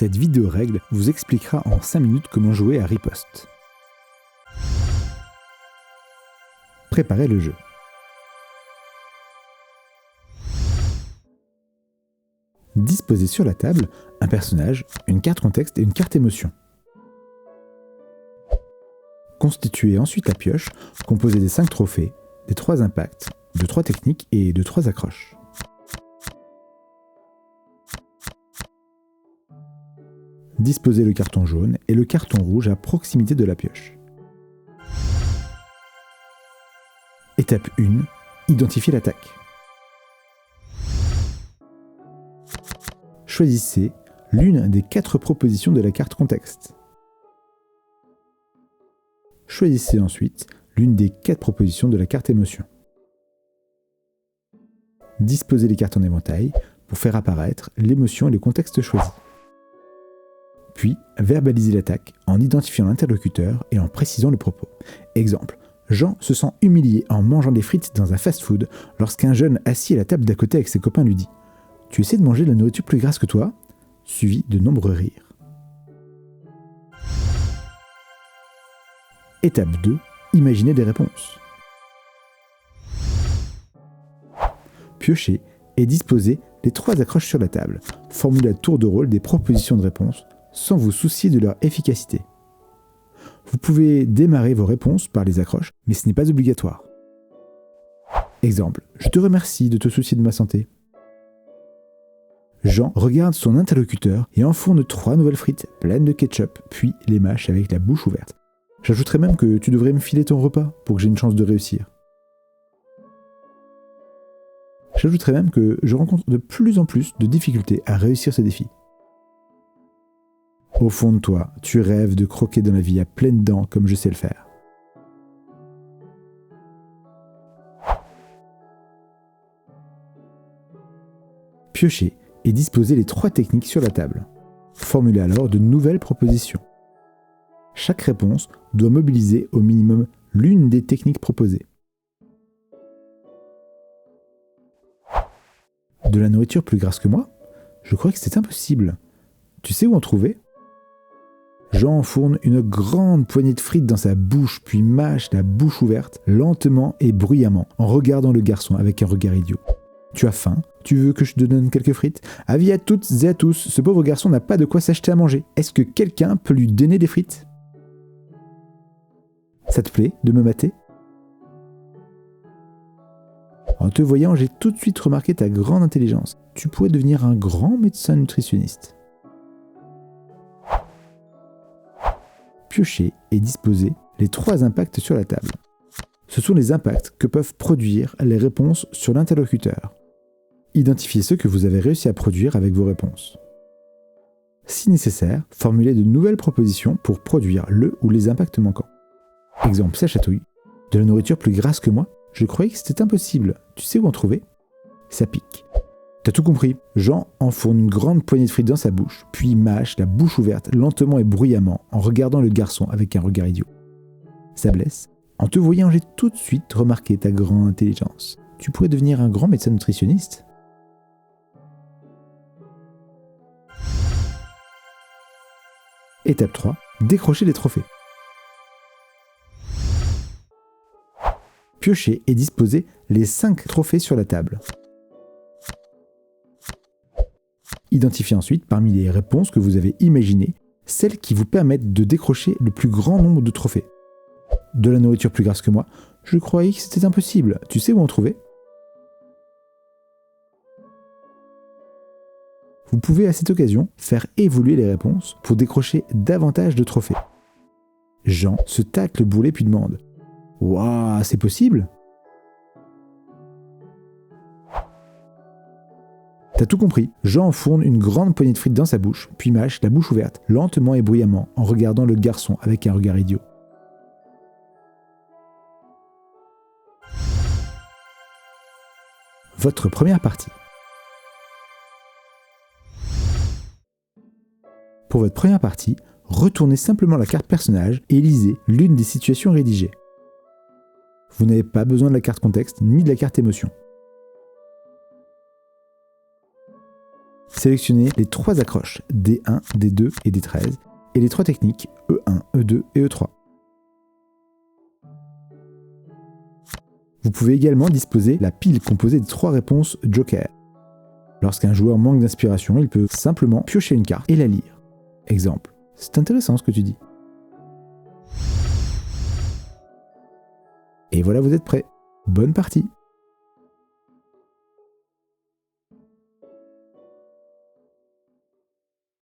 Cette vidéo règle vous expliquera en 5 minutes comment jouer à Riposte. Préparez le jeu. Disposez sur la table un personnage, une carte contexte et une carte émotion. Constituez ensuite la pioche, composée des 5 trophées, des 3 impacts, de 3 techniques et de 3 accroches. Disposez le carton jaune et le carton rouge à proximité de la pioche. Étape 1. Identifiez l'attaque. Choisissez l'une des 4 propositions de la carte contexte. Choisissez ensuite l'une des 4 propositions de la carte émotion. Disposez les cartes en éventail pour faire apparaître l'émotion et le contexte choisi. Puis, verbalisez l'attaque en identifiant l'interlocuteur et en précisant le propos. Exemple, Jean se sent humilié en mangeant des frites dans un fast-food lorsqu'un jeune assis à la table d'à côté avec ses copains lui dit « Tu essaies de manger de la nourriture plus grasse que toi ?» suivi de nombreux rires. Étape 2. Imaginez des réponses. Piochez et disposez les 3 accroches sur la table. Formulez à tour de rôle des propositions de réponse sans vous soucier de leur efficacité. Vous pouvez démarrer vos réponses par les accroches, mais ce n'est pas obligatoire. Exemple, je te remercie de te soucier de ma santé. Jean regarde son interlocuteur et enfourne 3 nouvelles frites pleines de ketchup, puis les mâche avec la bouche ouverte. J'ajouterais même que tu devrais me filer ton repas pour que j'ai une chance de réussir. J'ajouterais même que je rencontre de plus en plus de difficultés à réussir ce défi. Au fond de toi, tu rêves de croquer dans la vie à pleines dents comme je sais le faire. Piochez et disposez les 3 techniques sur la table. Formulez alors de nouvelles propositions. Chaque réponse doit mobiliser au minimum l'une des techniques proposées. De la nourriture plus grasse que moi ? Je croyais que c'était impossible. Tu sais où en trouver ? Jean enfourne une grande poignée de frites dans sa bouche, puis mâche la bouche ouverte, lentement et bruyamment, en regardant le garçon avec un regard idiot. Tu as faim ? Tu veux que je te donne quelques frites ? Avis à toutes et à tous, ce pauvre garçon n'a pas de quoi s'acheter à manger. Est-ce que quelqu'un peut lui donner des frites ? Ça te plaît de me mater ? En te voyant, j'ai tout de suite remarqué ta grande intelligence. Tu pourrais devenir un grand médecin nutritionniste. Piochez et disposez les 3 impacts sur la table. Ce sont les impacts que peuvent produire les réponses sur l'interlocuteur. Identifiez ceux que vous avez réussi à produire avec vos réponses. Si nécessaire, formulez de nouvelles propositions pour produire le ou les impacts manquants. Exemple, ça chatouille. De la nourriture plus grasse que moi ? Je croyais que c'était impossible. Tu sais où en trouver ? Ça pique. T'as tout compris. Jean enfourne une grande poignée de frites dans sa bouche, puis mâche la bouche ouverte lentement et bruyamment en regardant le garçon avec un regard idiot. Ça blesse. En te voyant, j'ai tout de suite remarqué ta grande intelligence. Tu pourrais devenir un grand médecin nutritionniste ? Étape 3. Décrochez les trophées. Piochez et disposez les 5 trophées sur la table. Identifiez ensuite, parmi les réponses que vous avez imaginées, celles qui vous permettent de décrocher le plus grand nombre de trophées. De la nourriture plus grasse que moi ? Je croyais que c'était impossible. Tu sais où en trouver ? Vous pouvez à cette occasion faire évoluer les réponses pour décrocher davantage de trophées. Jean se tâte le bourrelet puis demande « Waouh, c'est possible ?» T'as tout compris. Jean enfourne une grande poignée de frites dans sa bouche, puis mâche la bouche ouverte, lentement et bruyamment, en regardant le garçon avec un regard idiot. Votre première partie. Pour votre première partie, retournez simplement la carte personnage et lisez l'une des situations rédigées. Vous n'avez pas besoin de la carte contexte ni de la carte émotion. Sélectionnez les 3 accroches D1, D2 et D13 et les 3 techniques E1, E2 et E3. Vous pouvez également disposer la pile composée de 3 réponses Joker. Lorsqu'un joueur manque d'inspiration, il peut simplement piocher une carte et la lire. Exemple, c'est intéressant ce que tu dis. Et voilà, vous êtes prêts. Bonne partie!